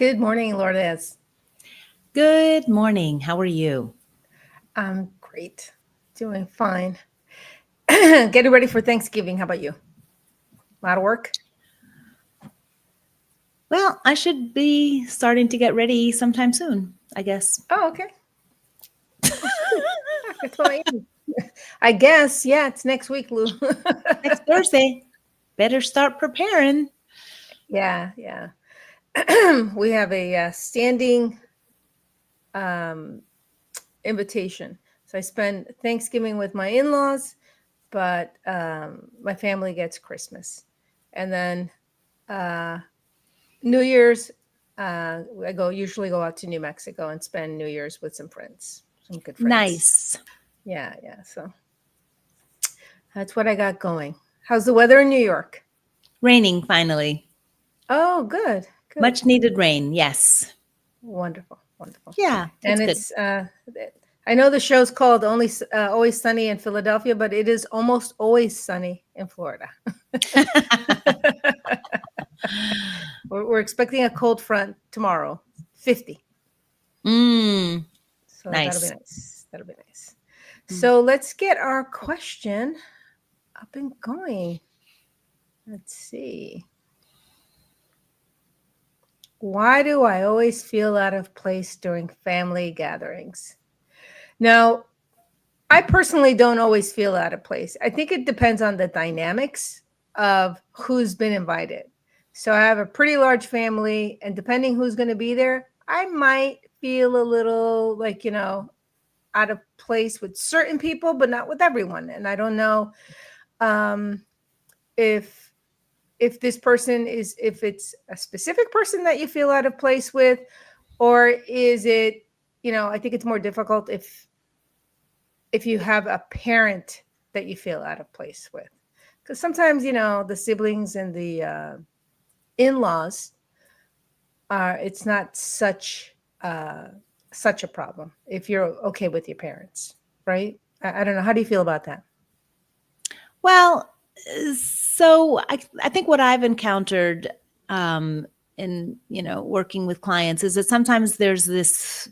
Good morning, Lourdes. Good morning. How are you? I'm great. Doing fine. Getting ready for Thanksgiving. How about you? A lot of work? Well, I should be starting to get ready sometime soon, I guess. Oh, okay. I guess, yeah, it's next week, Lou. Next Thursday. Better start preparing. Yeah. We have a standing invitation. So I spend Thanksgiving with my in-laws, but my family gets Christmas. And then New Year's, I usually go out to New Mexico and spend New Year's with some friends, some good friends. Nice. Yeah. So that's what I got going. How's the weather in New York? Raining finally. Oh, good. Much needed rain. Yes. Wonderful. Yeah. And it's I know the show's called Always Sunny in Philadelphia, but it is almost always sunny in Florida. We're expecting a cold front tomorrow, 50. So nice. That'll be nice. So let's get our question up and going. Let's see. Why do I always feel out of place during family gatherings? Now, I personally don't always feel out of place. I think it depends on the dynamics of who's been invited. So I have a pretty large family, and depending who's going to be there, I might feel a little like, out of place with certain people, but not with everyone. And I don't know if this person if it's a specific person that you feel out of place with, or is it, I think it's more difficult if you have a parent that you feel out of place with. Because sometimes, the siblings and the in-laws it's not such a problem if you're okay with your parents, right? I don't know. How do you feel about that? Well, so I think what I've encountered in, working with clients is that sometimes there's this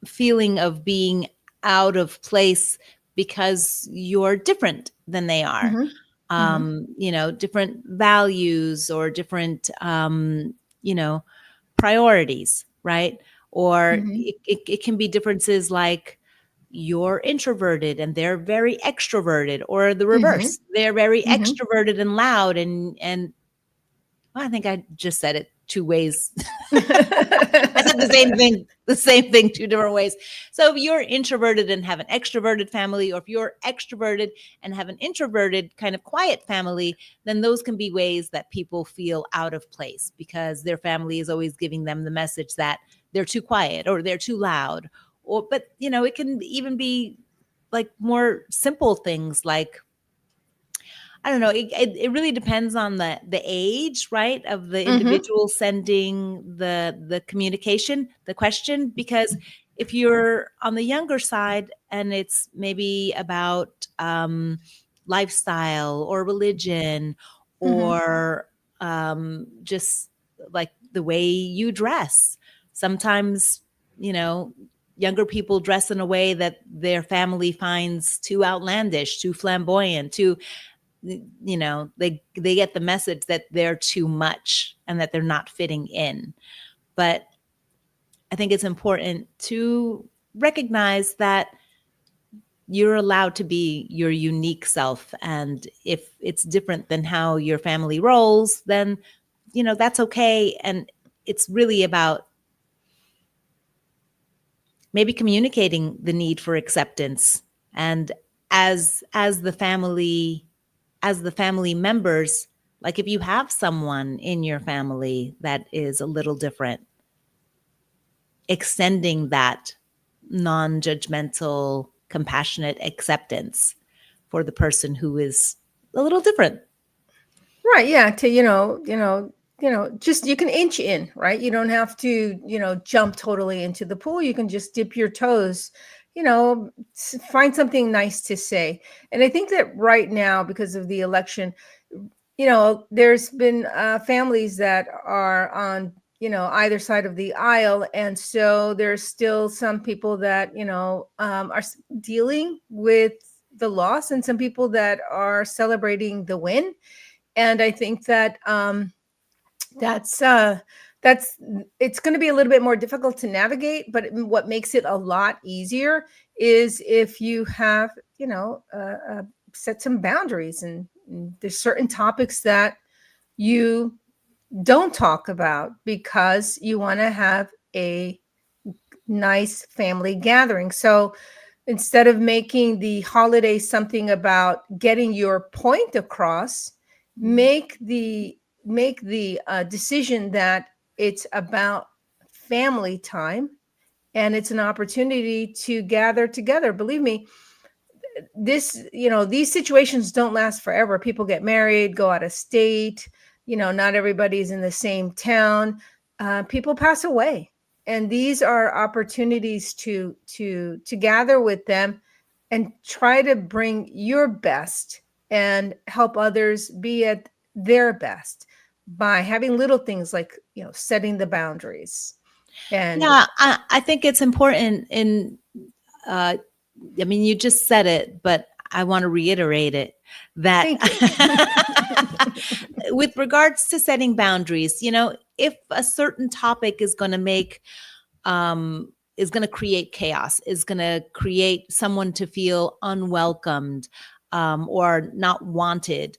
feeling of being out of place because you're different than they are. Different values or different, priorities, right? Or it can be differences like you're introverted and they're very extroverted, or the reverse. They're very extroverted and loud. And well, I think I just said it two ways. I said the same thing, two different ways. So if you're introverted and have an extroverted family, or if you're extroverted and have an introverted kind of quiet family, then those can be ways that people feel out of place because their family is always giving them the message that they're too quiet or they're too loud. But it can even be like more simple things like, I don't know. It really depends on the age, right, of the individual sending the communication, the question. Because if you're on the younger side and it's maybe about lifestyle or religion or just like the way you dress, sometimes younger people dress in a way that their family finds too outlandish, too flamboyant, too. They get the message that they're too much and that they're not fitting in. But I think it's important to recognize that you're allowed to be your unique self. And if it's different than how your family rolls, then, that's okay. And it's really about maybe communicating the need for acceptance. And as the family members, like if you have someone in your family that is a little different, extending that non-judgmental, compassionate acceptance for the person who is a little different. Right. Yeah. To, just you can inch in, right? You don't have to, jump totally into the pool. You can just dip your toes, find something nice to say. And I think that right now, because of the election, there's been families that are on either side of the aisle. And so there's still some people that, are dealing with the loss, and some people that are celebrating the win. And I think that that's it's going to be a little bit more difficult to navigate, but what makes it a lot easier is if you have, set some boundaries, and there's certain topics that you don't talk about because you want to have a nice family gathering. So instead of making the holiday something about getting your point across, make the decision that it's about family time, and it's an opportunity to gather together. Believe me, these situations don't last forever. People get married, go out of state, not everybody's in the same town. People pass away, and these are opportunities to gather with them and try to bring your best and help others be at their best by having little things like, setting the boundaries. And yeah, I think it's important I mean, you just said it, but I want to reiterate it, that with regards to setting boundaries, if a certain topic is going to create chaos, is going to create someone to feel unwelcomed, or not wanted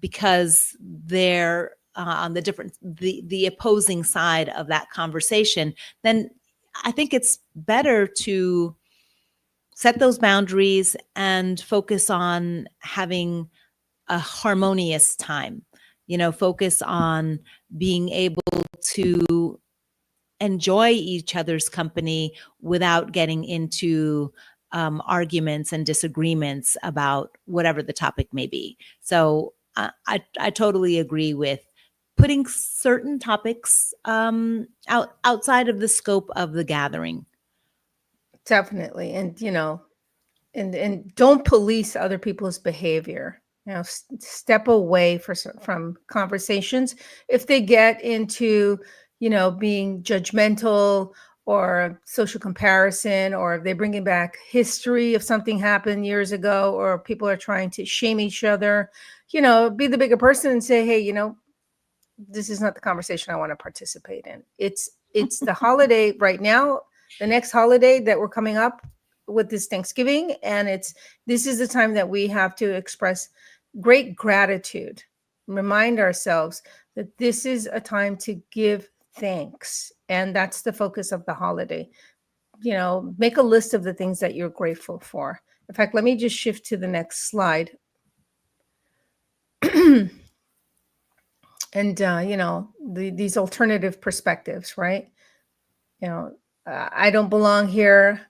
because they're on the opposing side of that conversation, then I think it's better to set those boundaries and focus on having a harmonious time, focus on being able to enjoy each other's company without getting into arguments and disagreements about whatever the topic may be. So I totally agree with putting certain topics outside of the scope of the gathering. Definitely. And, and don't police other people's behavior. Step away from conversations if they get into, being judgmental or social comparison, or if they're bringing back history of something happened years ago, or people are trying to shame each other. Be the bigger person and say, hey, this is not the conversation I want to participate in. It's the holiday right now, the next holiday that we're coming up with this Thanksgiving. And this is the time that we have to express great gratitude, remind ourselves that this is a time to give thanks. And that's the focus of the holiday. Make a list of the things that you're grateful for. In fact, let me just shift to the next slide. And, these alternative perspectives, right? I don't belong here.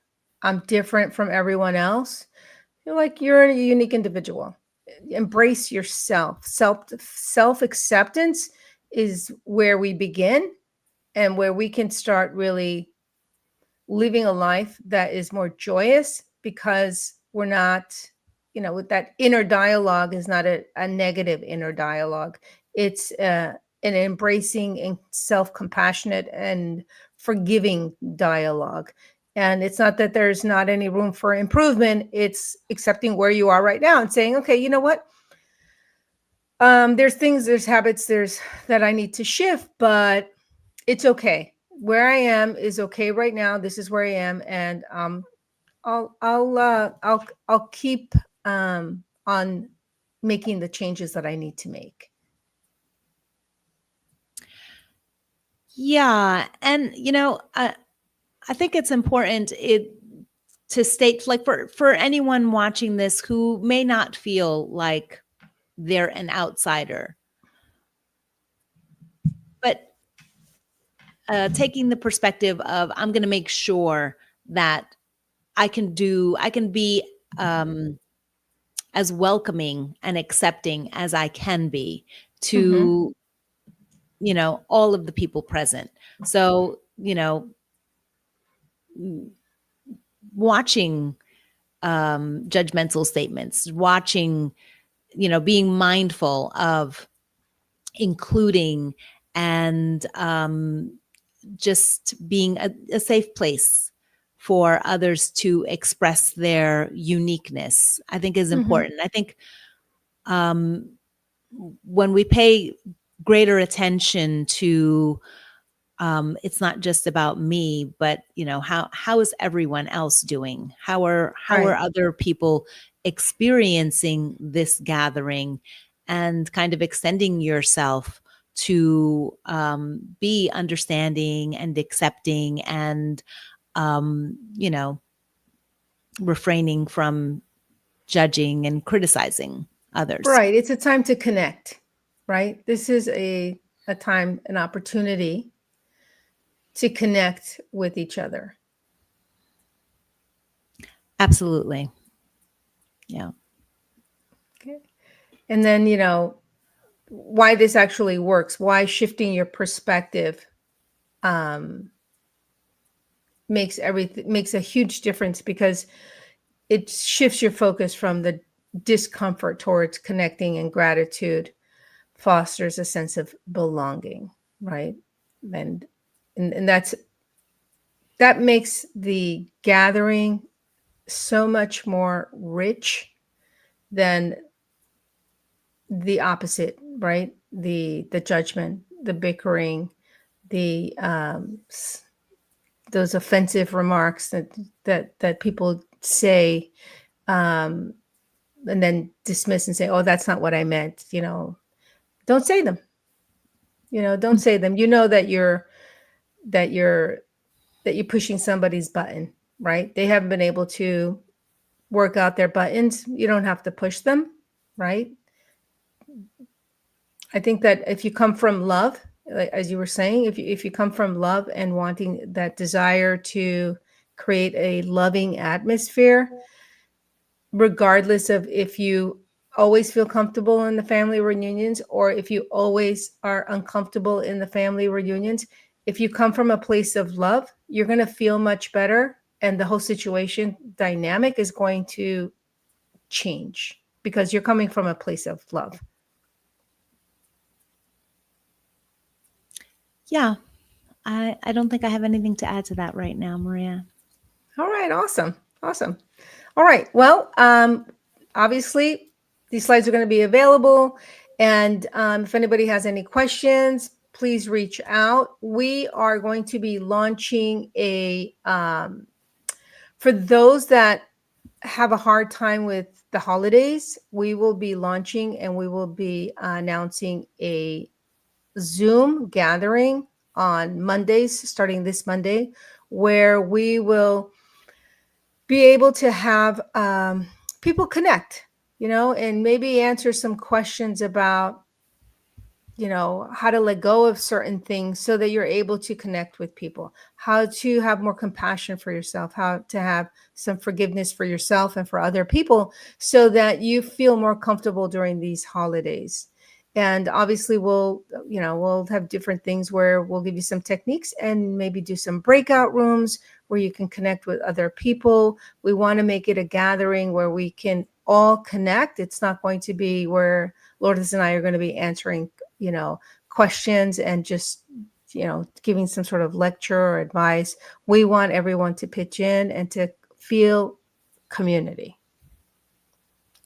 I'm different from everyone else. You're a unique individual. Embrace yourself. Self-acceptance is where we begin, and where we can start really living a life that is more joyous, because we're not, with that inner dialogue is not a negative inner dialogue. It's an embracing and self-compassionate and forgiving dialogue. And it's not that there's not any room for improvement. It's accepting where you are right now and saying, okay, you know what? There's habits, that I need to shift, but it's okay. Where I am is okay right now. This is where I am. And I'll keep on making the changes that I need to make. Yeah. And, I think it's important to state, like, for anyone watching this who may not feel like they're an outsider, but taking the perspective of, I'm going to make sure that I can be as welcoming and accepting as I can be to, all of the people present. So, watching judgmental statements, watching, being mindful of including and just being a safe place for others to express their uniqueness, I think is important. I think when we pay greater attention to it's not just about me, but how is everyone else doing? How are Right. other people experiencing this gathering, and kind of extending yourself to be understanding and accepting, and refraining from judging and criticizing others. Right. It's a time to connect, right? This is a time, an opportunity to connect with each other. Absolutely. Yeah. Okay. And then, why this actually works, why shifting your perspective makes a huge difference, because it shifts your focus from the discomfort towards connecting, and gratitude fosters a sense of belonging, right? And that makes the gathering so much more rich than the opposite, right? The judgment, the bickering, the those offensive remarks that people say, and then dismiss and say, "Oh, that's not what I meant." Don't say them. Don't say them. That you're pushing somebody's button, right? They haven't been able to work out their buttons. You don't have to push them, right? I think that if you come from love, like, as you were saying, if you come from love and wanting that desire to create a loving atmosphere, regardless of if you always feel comfortable in the family reunions, or if you always are uncomfortable in the family reunions, if you come from a place of love, you're going to feel much better, and the whole situation dynamic is going to change because you're coming from a place of love. Yeah. I don't think I have anything to add to that right now, Maria. All right. Awesome. Awesome. All right. Well, obviously, these slides are going to be available. And if anybody has any questions, please reach out. We are going to be launching for those that have a hard time with the holidays, we will be launching and we will be announcing a Zoom gathering on Mondays, starting this Monday, where we will be able to have people connect, and maybe answer some questions about, how to let go of certain things so that you're able to connect with people, how to have more compassion for yourself, how to have some forgiveness for yourself and for other people so that you feel more comfortable during these holidays. And obviously we'll have different things where we'll give you some techniques and maybe do some breakout rooms where you can connect with other people. We want to make it a gathering where we can all connect. It's not going to be where Lourdes and I are going to be answering, questions and just, giving some sort of lecture or advice. We want everyone to pitch in and to feel community.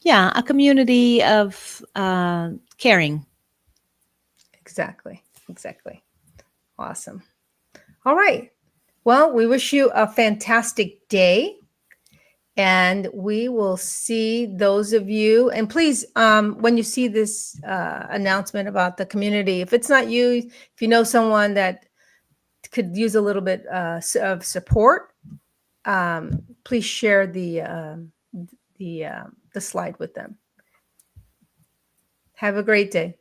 Yeah, a community of caring. Exactly. Awesome. All right. Well, we wish you a fantastic day. And we will see those of you. And please, when you see this announcement about the community, if it's not you, if you know someone that could use a little bit of support, please share the slide with them. Have a great day.